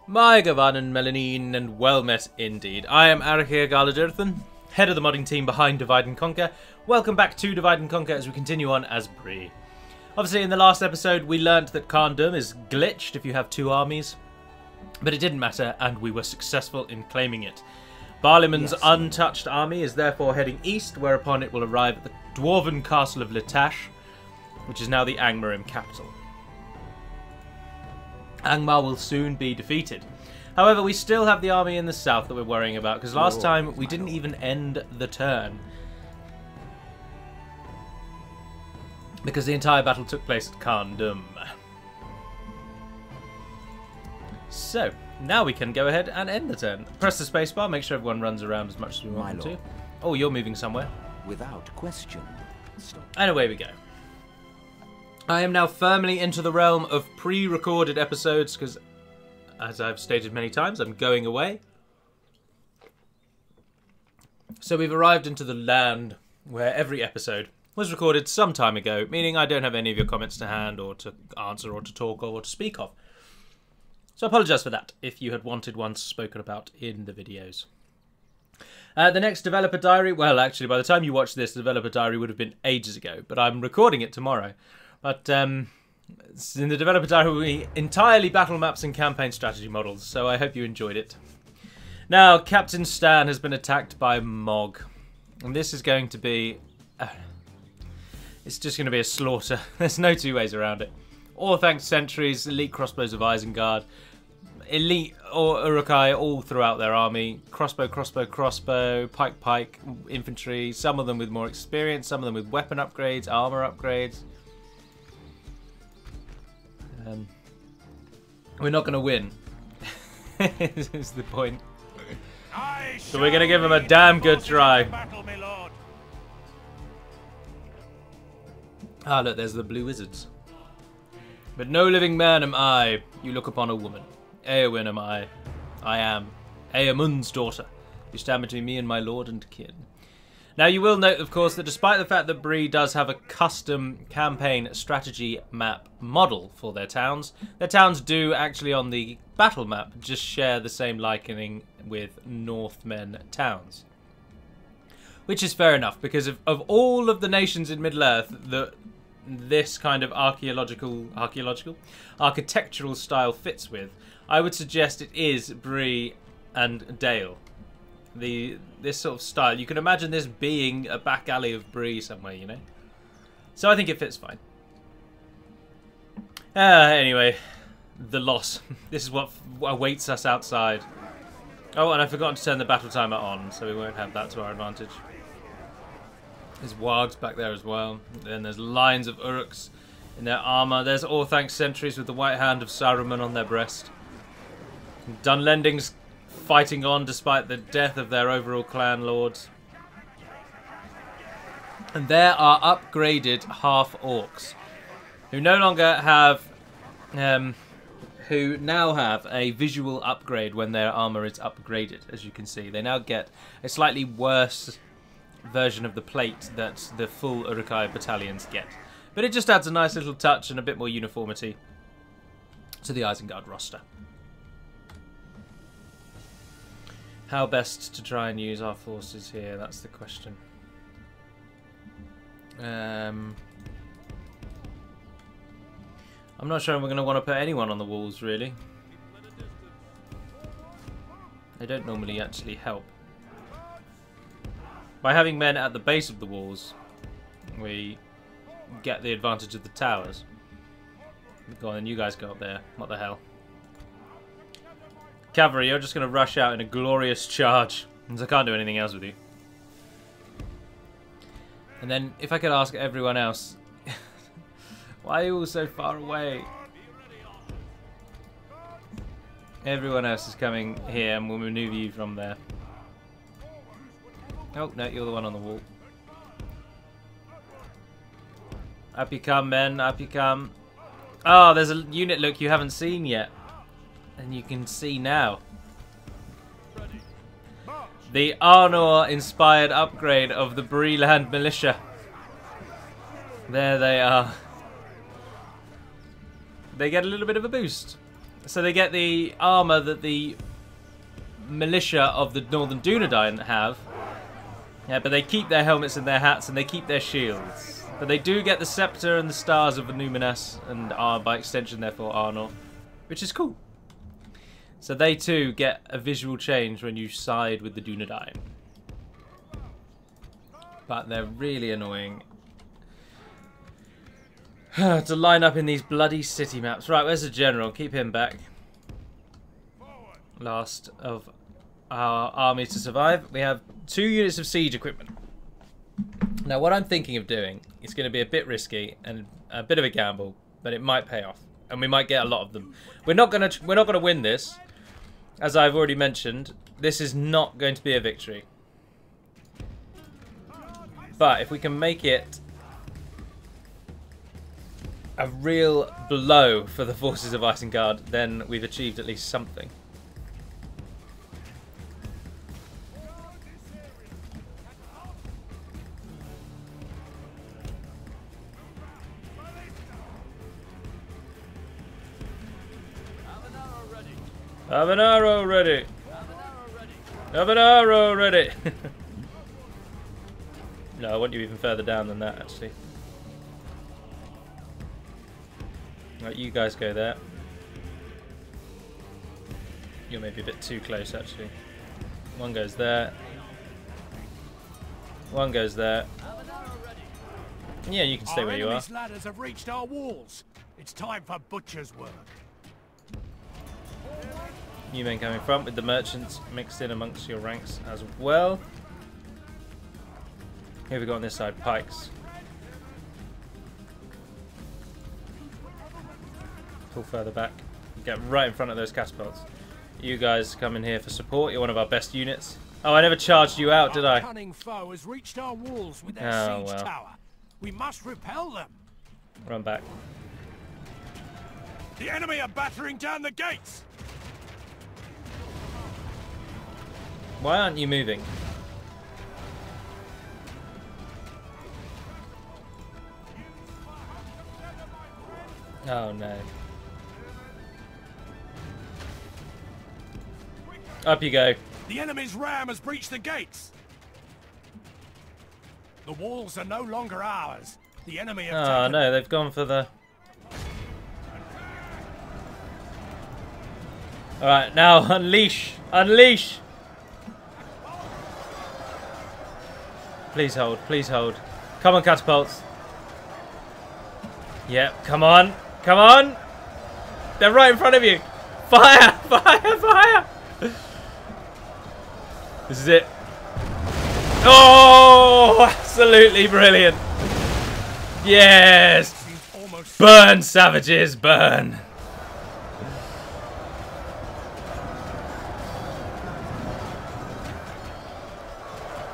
My Gavanen Melanine, and well met indeed. I am Arachir Galadirthan, head of the modding team behind Divide and Conquer. Welcome back to Divide and Conquer as we continue on as Bree. Obviously in the last episode we learnt that Kharndum is glitched if you have two armies, but it didn't matter and we were successful in claiming it. Barliman's untouched army is therefore heading east, whereupon it will arrive at the dwarven castle of Litash, which is now the Angmarim capital. Angmar will soon be defeated. However, we still have the army in the south that we're worrying about, because last time we didn't even end the turn. Because the entire battle took place at Kharndum. So, now we can go ahead and end the turn. Press the spacebar, make sure everyone runs around as much as we want them to. Oh, you're moving somewhere. Without question. Stop. And away we go. I am now firmly into the realm of pre-recorded episodes because, as I've stated many times, I'm going away. So we've arrived into the land where every episode was recorded some time ago, meaning I don't have any of your comments to hand or to answer or to talk or to speak of. So I apologise for that if you had wanted one spoken about in the videos. The next developer diary, well actually by the time you watch this the developer diary would have been ages ago, but I'm recording it tomorrow. But in the developer diary will be entirely battle maps and campaign strategy models, so I hope you enjoyed it. Now, Captain Stan has been attacked by Mog, and this is going to be... it's just going to be a slaughter. There's no two ways around it. Orthanc sentries, elite crossbows of Isengard, elite or Uruk-hai all throughout their army, crossbow, crossbow, crossbow, pike, pike, infantry, some of them with more experience, some of them with weapon upgrades, armor upgrades. We're not going to win. Is the point. So we're going to give them a damn good try. Ah, look, there's the blue wizards. But no living man am I. You look upon a woman. Eowyn am I. I am Eamund's daughter. You stand between me and my lord and kin. Now you will note, of course, that despite the fact that Bree does have a custom campaign strategy map model for their towns do actually on the battle map just share the same likening with Northmen towns. Which is fair enough, because of all of the nations in Middle-earth that this kind of architectural style fits with, I would suggest it is Bree and Dale. This sort of style. You can imagine this being a back alley of Bree somewhere, you know? So I think it fits fine. Anyway, the loss. This is what awaits us outside. Oh, and I forgot to turn the battle timer on, so we won't have that to our advantage. There's wargs back there as well. Then there's lines of Uruks in their armour. There's Orthanc sentries with the white hand of Saruman on their breast. Dunlendings fighting on despite the death of their overall clan lords. And there are upgraded half-orcs who no longer have... who now have a visual upgrade when their armour is upgraded, as you can see. They now get a slightly worse version of the plate that the full Uruk-hai battalions get. But it just adds a nice little touch and a bit more uniformity to the Isengard roster. How best to try and use our forces here, that's the question. I'm not sure we're going to want to put anyone on the walls, really. They don't normally actually help. By having men at the base of the walls, we get the advantage of the towers. Go on then, you guys go up there. What the hell? Cavalry, you're just going to rush out in a glorious charge, because I can't do anything else with you. And then, if I could ask everyone else, why are you all so far away? Everyone else is coming here, and we'll maneuver you from there. Oh, no, you're the one on the wall. Up you come, men, up you come. Oh, there's a unit look you haven't seen yet. And you can see now. The Arnor-inspired upgrade of the Breeland Militia. There they are. They get a little bit of a boost. So they get the armour that the militia of the Northern Dunedain have. Yeah, but they keep their helmets and their hats and they keep their shields. But they do get the scepter and the stars of the Numinas and are by extension therefore Arnor, which is cool. So they too get a visual change when you side with the Dunedain. But they're really annoying to line up in these bloody city maps. Right, where's the general? Keep him back. Last of our army to survive. We have 2 units of siege equipment. Now what I'm thinking of doing is going to be a bit risky and a bit of a gamble, but it might pay off, and we might get a lot of them. We're not going to win this, as I've already mentioned. This is not going to be a victory, but if we can make it a real blow for the forces of Isengard, then we've achieved at least something. Have an arrow ready. Have an arrow ready. No, I want you even further down than that, actually. Right, you guys go there. You're maybe a bit too close, actually. One goes there. One goes there. Yeah, you can stay where you are. Ladders have reached our walls. It's time for butcher's work. You men coming front with the merchants mixed in amongst your ranks as well. Who have we got on this side? Pikes. Pull further back. Get right in front of those catapults. You guys come in here for support. You're one of our best units. Oh, I never charged you out, did I? Our cunning foe has reached our walls with their siege tower. We must repel them. Run back. The enemy are battering down the gates. Why aren't you moving? Oh no. Up you go. The enemy's ram has breached the gates. The walls are no longer ours. The enemy have taken... no, they've gone for the... Alright, now unleash! Unleash! Please hold, please hold. Come on, catapults. Yep, come on. Come on! They're right in front of you! Fire! Fire! Fire! This is it. Oh! Absolutely brilliant! Yes! Burn, savages, burn!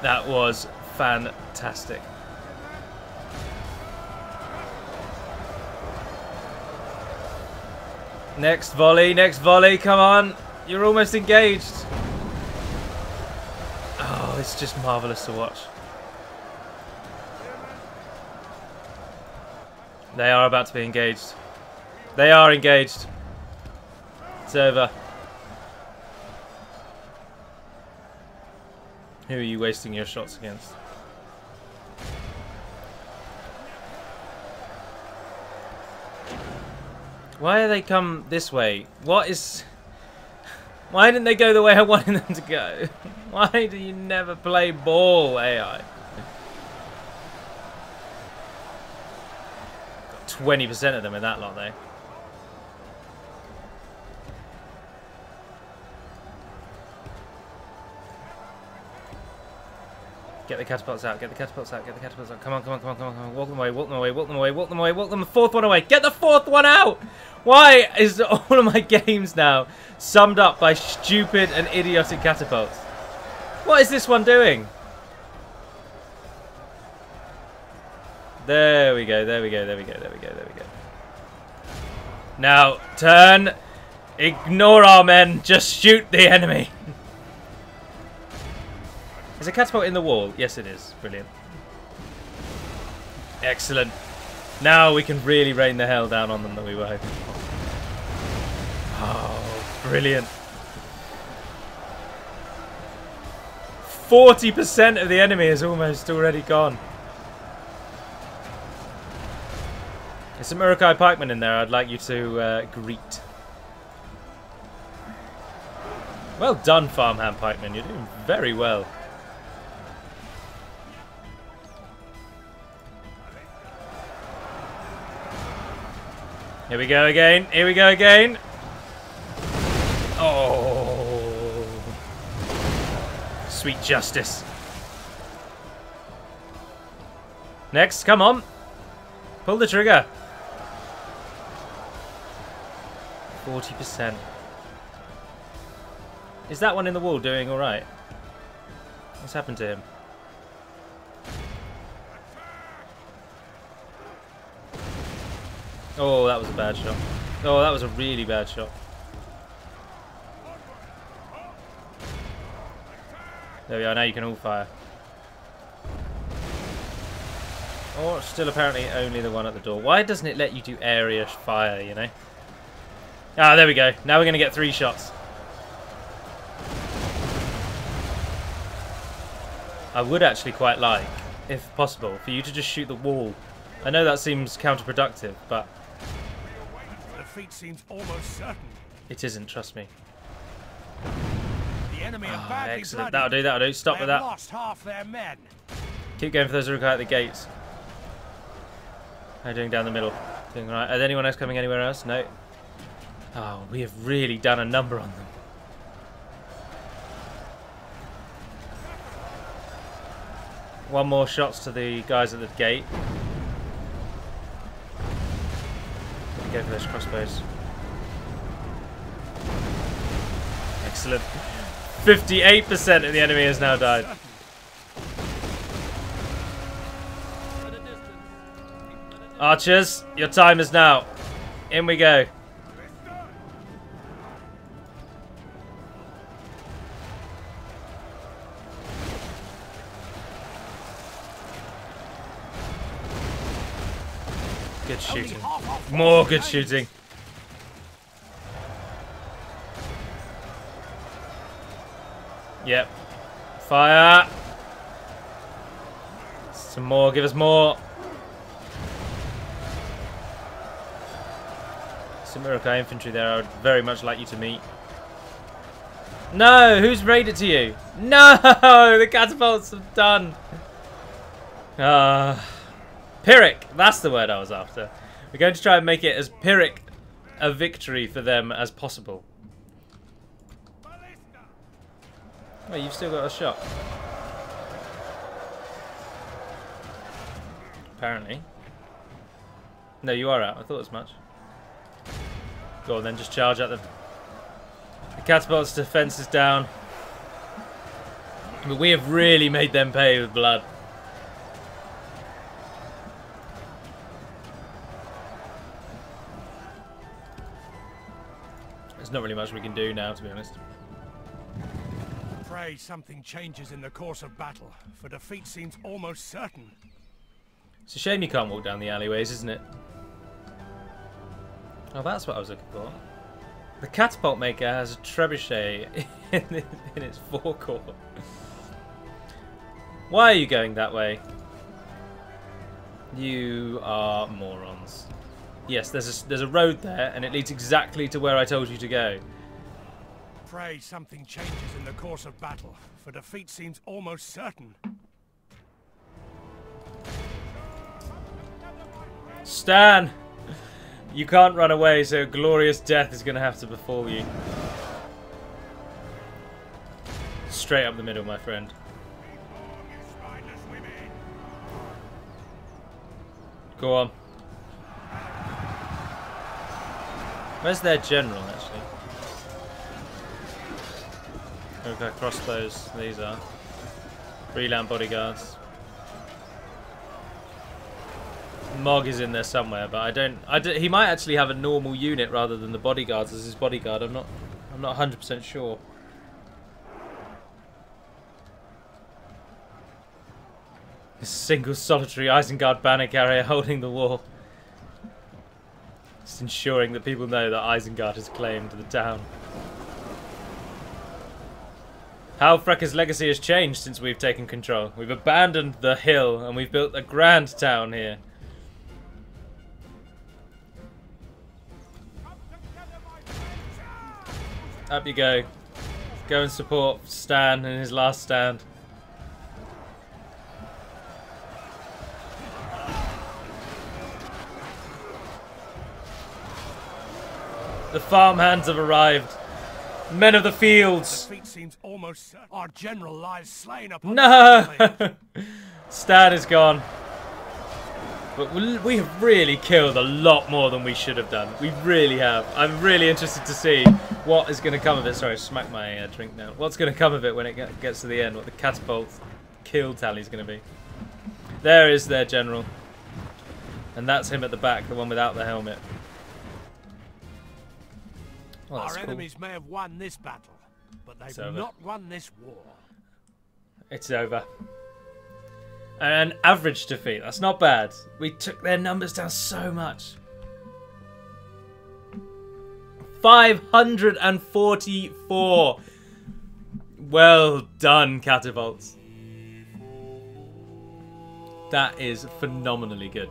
That was fantastic. Next volley, come on. You're almost engaged. Oh, it's just marvellous to watch. They are about to be engaged. They are engaged. It's over. Who are you wasting your shots against? Why do they come this way? What is... Why didn't they go the way I wanted them to go? Why do you never play ball, AI? Got 20% of them in that lot, though. Get the catapults out, get the catapults out, get the catapults out. Come on, come on, come on, come on, come on. Walk them away, walk them away, walk them away, walk them away, walk them the fourth one away. Get the fourth one out! Why is all of my games now summed up by stupid and idiotic catapults? What is this one doing? There we go, there we go, there we go, there we go, there we go. Now, turn. Ignore our men, just shoot the enemy. Is a catapult in the wall? Yes, it is. Brilliant. Excellent. Now we can really rain the hell down on them that we were hoping for. Oh. Brilliant. 40% of the enemy is almost already gone. There's some Urukai pikemen in there I'd like you to greet. Well done, farmhand pikemen. You're doing very well. Here we go again. Here we go again. Oh. Sweet justice. Next, come on. Pull the trigger. 40%. Is that one in the wall doing alright? What's happened to him? Oh, that was a bad shot. Oh, that was a really bad shot. There we are, now you can all fire. Or still apparently only the one at the door. Why doesn't it let you do area fire, you know? Ah, there we go. Now we're going to get 3 shots. I would actually quite like, if possible, for you to just shoot the wall. I know that seems counterproductive, but defeat seems almost certain. It isn't, trust me. The enemy are badly excellent. bloodied. That'll do. Stop with that. Lost half their men. Keep going for those Urukai at the gates. How are you doing down the middle? Doing alright. Is anyone else coming anywhere else? No. Oh, we have really done a number on them. One more shots to the guys at the gate. Go for those crossbows. Excellent. 58% of the enemy has now died. Archers, your time is now. In we go. Good shooting. More good shooting. Yep. Fire. Some more. Give us more. Some Urukai infantry there I would very much like you to meet. No! Who's raided to you? No! The catapults have done. Pyrrhic. That's the word I was after. We're going to try and make it as Pyrrhic a victory for them as possible. Oh, you've still got a shot. Apparently. No, you are out. I thought as much. Go on then, just charge at them. The catapult's defense is down. But we have really made them pay with blood. There's not really much we can do now, to be honest. Pray something changes in the course of battle, for defeat seems almost certain. It's a shame you can't walk down the alleyways, isn't it? Oh, that's what I was looking for. The catapult maker has a trebuchet in its forecourt. Why are you going that way? You are morons. Yes, there's a road there, and it leads exactly to where I told you to go. Pray something changes in the course of battle, for defeat seems almost certain. Stan! You can't run away, so glorious death is going to have to befall you. Straight up the middle, my friend. Go on. Where's their general, actually? Okay, crossbows. These are. Freeland bodyguards. Mog is in there somewhere, but I don't. He might actually have a normal unit rather than the bodyguards as his bodyguard. I'm not 100% sure. A single solitary Isengard banner carrier holding the wall. Just ensuring that people know that Isengard has claimed the town. How Frekka's legacy has changed since we've taken control. We've abandoned the hill and we've built a grand town here. Up you go. Go and support Stan in his last stand. The farmhands have arrived. Men of the fields. Defeat seems almost certain. Our general lies slain upon No! the Stan is gone. But we have really killed a lot more than we should have done. We really have. I'm really interested to see what is going to come of it. Sorry, I smacked my drink now. What's going to come of it when it gets to the end? What the Catapult kill tally is going to be. There is their general. And that's him at the back, the one without the helmet. Well, Our cool. enemies may have won this battle, but they've not won this war. It's over. An average defeat. That's not bad. We took their numbers down so much. 544. Well done, Catapults. That is phenomenally good.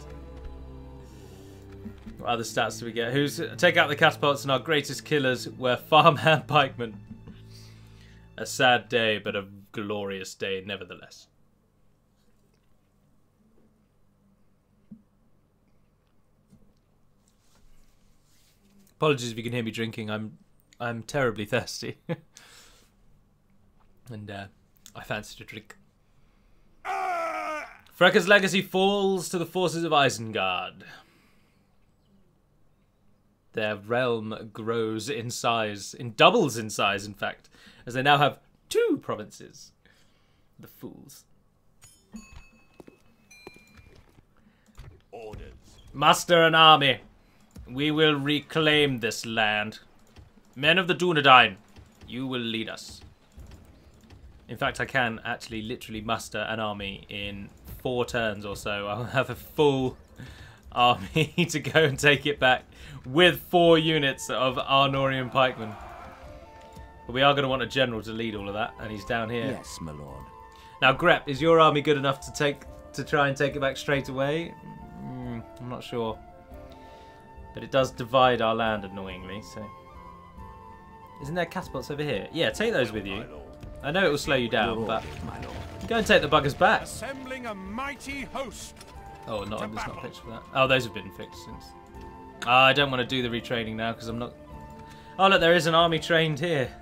What other stats do we get? Take out the Catapults and our greatest killers were farmhand pikemen. A sad day, but a glorious day nevertheless. Apologies if you can hear me drinking. I'm terribly thirsty, and I fancied a drink. Frekka's legacy falls to the forces of Isengard. Their realm grows in size, doubles in size, in fact, as they now have 2 provinces. The fools. Orders. Muster an army. We will reclaim this land. Men of the Dunedain, you will lead us. In fact, I can actually literally muster an army in 4 turns or so. I'll have a full army to go and take it back with 4 units of Arnorian pikemen. But we are going to want a general to lead all of that, and he's down here. Yes, my lord. Now, Grep, is your army good enough to try and take it back straight away? I'm not sure. But it does divide our land annoyingly, so... Isn't there catapults over here? Yeah, take those with you. I know it will slow you down, but... Go and take the buggers back. Assembling a mighty host. Oh, no, there's not fixed for that. Oh, those have been fixed since. I don't want to do the retraining now, because I'm not... Oh, look, there is an army trained here.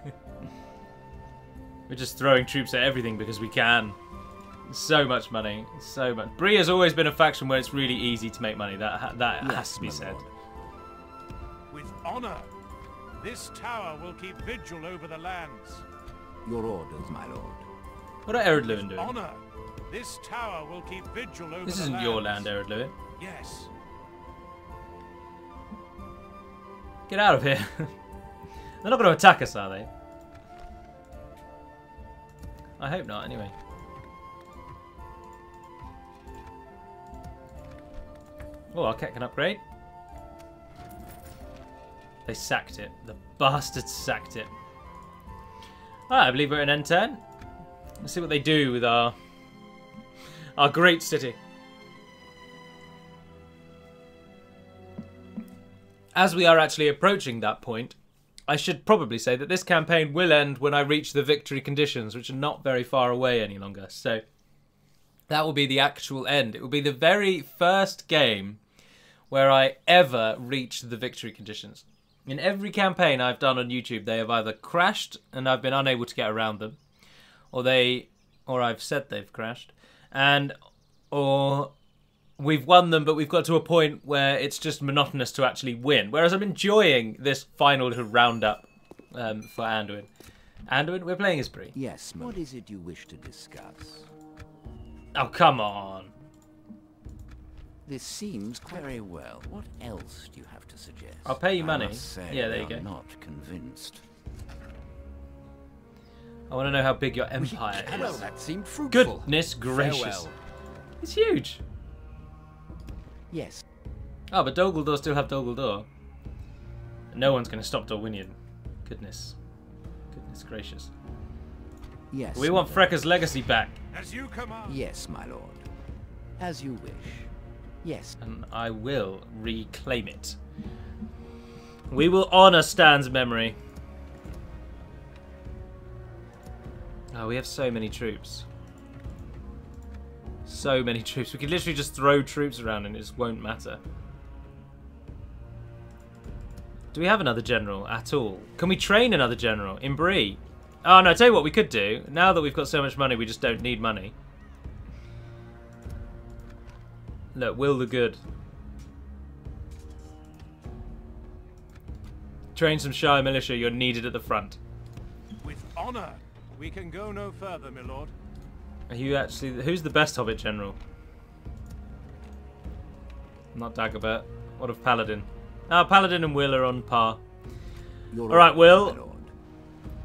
We're just throwing troops at everything because we can. So much money. So much. Bree has always been a faction where it's really easy to make money. That has to be said. With honor, this tower will keep vigil over the lands. Your orders, my lord. What are Eredluin doing? Honor, this tower will keep vigil over the lands. This isn't your land, Eredluin. Yes. Get out of here. They're not going to attack us, are they? I hope not, anyway. Oh, our cat can upgrade. They sacked it. The bastards sacked it. Alright, I believe we're in N10. Let's see what they do with our great city. As we are actually approaching that point, I should probably say that this campaign will end when I reach the victory conditions, which are not very far away any longer. So that will be the actual end. It will be the very first game where I ever reach the victory conditions. In every campaign I've done on YouTube, they have either crashed and I've been unable to get around them, or I've said they've crashed, or we've won them, but we've got to a point where it's just monotonous to actually win. Whereas I'm enjoying this final little roundup for Anduin. Anduin, we're playing as Bree. Yes, what is it you wish to discuss? Oh, come on. This seems very well. What else do you have to suggest? I'll pay you money. I must say, yeah, there you go. I'm not convinced. I want to know how big your empire is. Well, that seemed fruitful. Goodness gracious. Farewell. It's huge. Yes. Oh, but Dol Guldur still have Dol Guldur. No one's going to stop Dorwinion. Goodness gracious. Yes. We want Frekka's legacy back. As you command. Yes, my lord. As you wish. Yes. And I will reclaim it. We will honor Stan's memory. Oh, we have so many troops. So many troops. We could literally just throw troops around and it just won't matter. Do we have another general at all? Can we train another general in Bree? Oh no, tell you what we could do. Now that we've got so much money, we just don't need money. Look, Will the Good. Train some Shire militia, you're needed at the front. With honor. We can go no further, my lord. Are you actually... Who's the best Hobbit general? Not Dagobert. What of Paladin? Ah, Paladin and Will are on par. Alright, Will.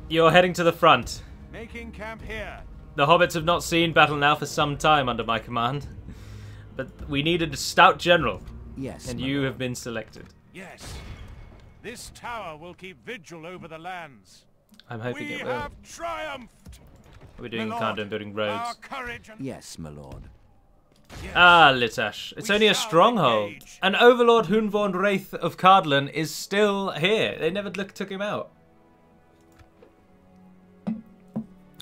You're heading to the front. Making camp here. The Hobbits have not seen battle now for some time under my command. But we needed a stout general. Yes. And you have been selected. Yes. This tower will keep vigil over the lands. I'm hoping it will. We have triumphed. What are we doing in My Canada lord, and building roads? Our courage and... Yes, my lord. Yes. Ah, Litash. It's We only a shall stronghold. engage. And Overlord Hunvorn Wraith of Cardlan is still here. They never took him out.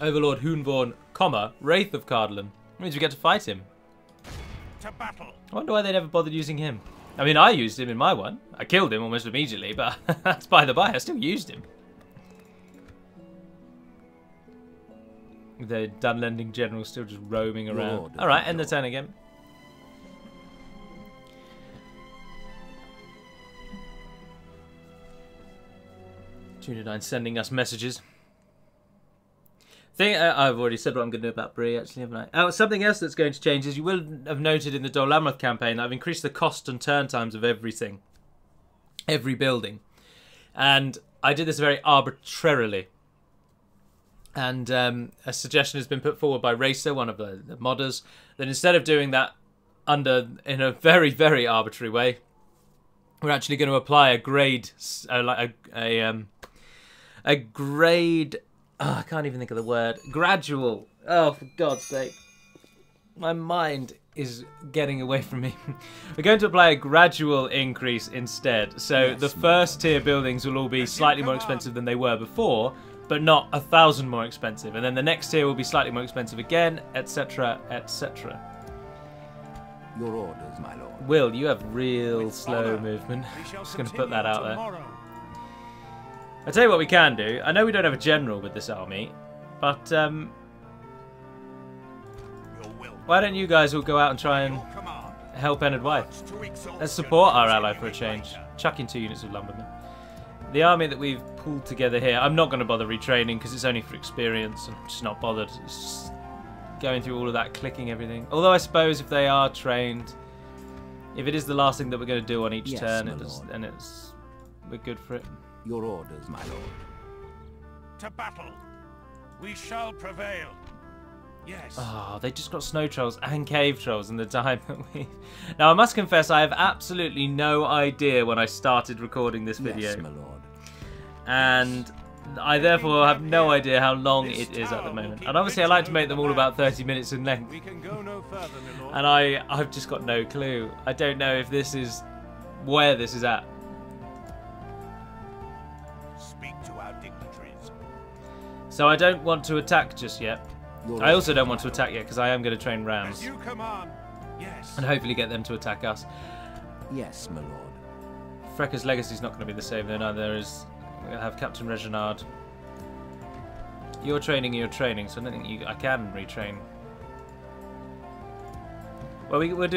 Overlord Hunvorn, Wraith of Cardlan. Means we get to fight him. To battle. I wonder why they never bothered using him. I mean, I used him in my one. I killed him almost immediately, but that's by the by. I still used him. The Dunlending general still just roaming around. Alright, end the turn again. Tuna9 sending us messages. I've already said what I'm going to do about Bree, actually, haven't I? Oh, something else that's going to change is you will have noted in the Dol Amroth campaign that I've increased the cost and turn times of everything. Every building. And I did this very arbitrarily. And a suggestion has been put forward by Racer, one of the modders, that instead of doing that in a very, very arbitrary way, we're actually going to apply a grade, a grade. Oh, I can't even think of the word. Gradual. Oh, for God's sake, my mind is getting away from me. We're going to apply a gradual increase instead. So Yes, the first tier buildings will all be slightly more expensive than they were before, but not 1,000 more expensive. And then the next tier will be slightly more expensive again, etc., etc. Your orders, my lord. Will, you have real With slow honor, movement. we shall Just going to put that out there. tomorrow. I'll tell you what we can do. I know we don't have a general with this army, but Your will. why don't you guys all go out and try and Your command. help Ennard Wythe? March to exhaustion. Let's support our ally for a Continuing change. later. Chuck in 2 units of lumbermen. The army that we've pulled together here, I'm not going to bother retraining because it's only for experience. I'm just not bothered. It's just going through all of that, clicking everything. Although I suppose if they are trained, if it is the last thing that we're going to do on each Yes, turn, my lord. then we're good for it. Your orders, my lord. To battle. We shall prevail. Yes. Oh, they just got snow trolls and cave trolls in the time that we... Now, I must confess, I have absolutely no idea when I started recording this video. Yes, my lord. And I therefore have no idea how long it is at the moment. And obviously I like to make them all about 30 minutes in length. We can go no further, my lord. And I've just got no clue. I don't know if this is where this is at. Speak to our dignitaries. So I don't want to attack just yet. Your I also orders, don't my want to lord. attack yet because I am going to train As rams. you command. Yes. And hopefully get them to attack us. Yes, my lord. Frekka's legacy is not going to be the same though. Neither is... We're going to have Captain Reginald. You're training, so I don't think I can retrain. Well, we'll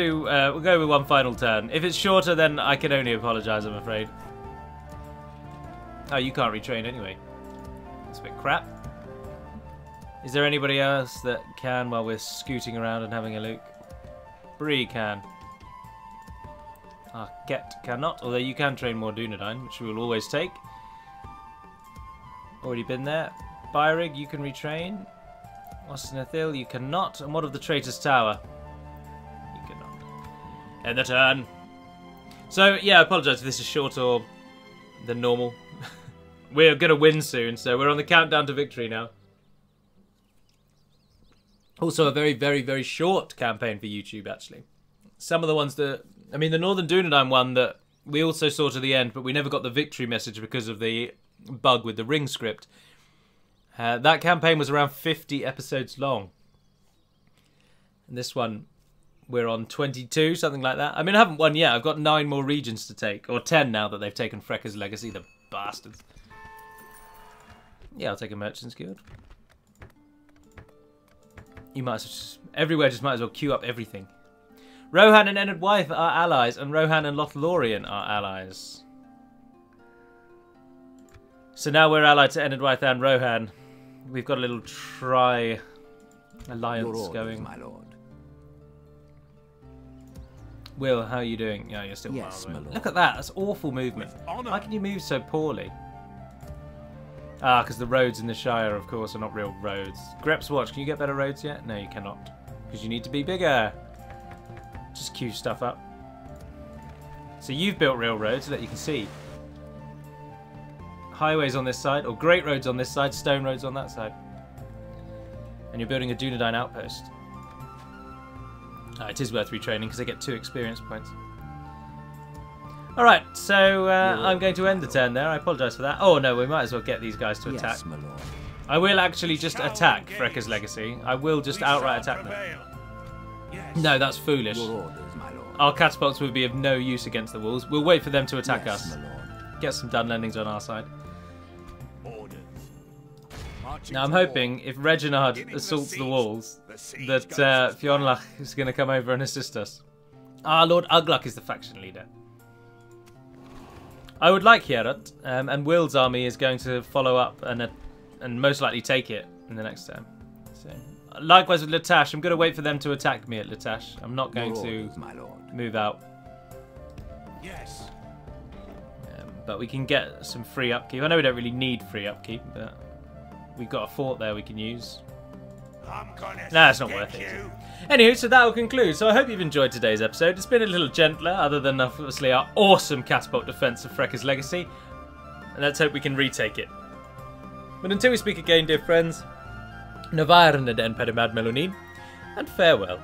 go with one final turn. If it's shorter, then I can only apologise, I'm afraid. Oh, you can't retrain anyway. It's a bit crap. Is there anybody else that can while we're scooting around and having a look? Bree can. Get cannot, although you can train more Dunedain, which we will always take. Already been there. Byrig, you can retrain. Osnathil, you cannot. And what of the Traitor's Tower? You cannot. End the turn. So, yeah, I apologise if this is shorter than normal. We're going to win soon, so we're on the countdown to victory now. Also a very, very, very short campaign for YouTube, actually. Some of the ones that... I mean, the Northern Dunedain one that we also saw to the end, but we never got the victory message because of the bug with the ring script. That campaign was around 50 episodes long. And this one, we're on 22, something like that. I mean, I haven't won yet. I've got 9 more regions to take. Or 10 now that they've taken Frekka's Legacy, the bastards. Yeah, I'll take a Merchant's Guild. You might as well just... Everywhere just might as well queue up everything. Rohan and Enid Wyeth are allies, and Rohan and Lothlorien are allies. So now we're allied to Enid Wyeth and Rohan. We've got a little tri-alliance going. My lord. Will, how are you doing? Yeah, you're still Yes, miles away. my lord. Look at that, that's awful movement. Why can you move so poorly? Ah, because the roads in the Shire, of course, are not real roads. Greps Watch, can you get better roads yet? No, you cannot. Because you need to be bigger. Just queue stuff up. So you've built real roads so that you can see. Highways on this side, or great roads on this side, stone roads on that side. And you're building a Dunedain outpost. It is worth retraining because they get 2 experience points. Alright, so I'm going to end the turn there. I apologise for that. Oh no, we might as well get these guys to attack. Yes, my lord. I will actually just attack Frekka's Legacy. I will just outright attack them. No, that's foolish. Your orders, my lord. Our catapults would be of no use against the walls. We'll wait for them to attack Yes, us. my lord. Get some Dunlendings on our side. Now I'm hoping if Reginald assaults the walls that Fionlach is going to come over and assist us. Ah, Lord Ugluk is the faction leader. I would like Hierot, and Will's army is going to follow up and most likely take it in the next turn. So, likewise with Latash, I'm going to wait for them to attack me at Latash. I'm not going to move out. Yes. But we can get some free upkeep. I know we don't really need free upkeep, but we've got a fort there we can use. Nah, it's not worth it. Anywho, so that will conclude. So I hope you've enjoyed today's episode. It's been a little gentler, other than obviously our awesome catapult defense of Frekka's Legacy. And let's hope we can retake it. But until we speak again, dear friends, Navarn den Pedimad Melonin, and farewell.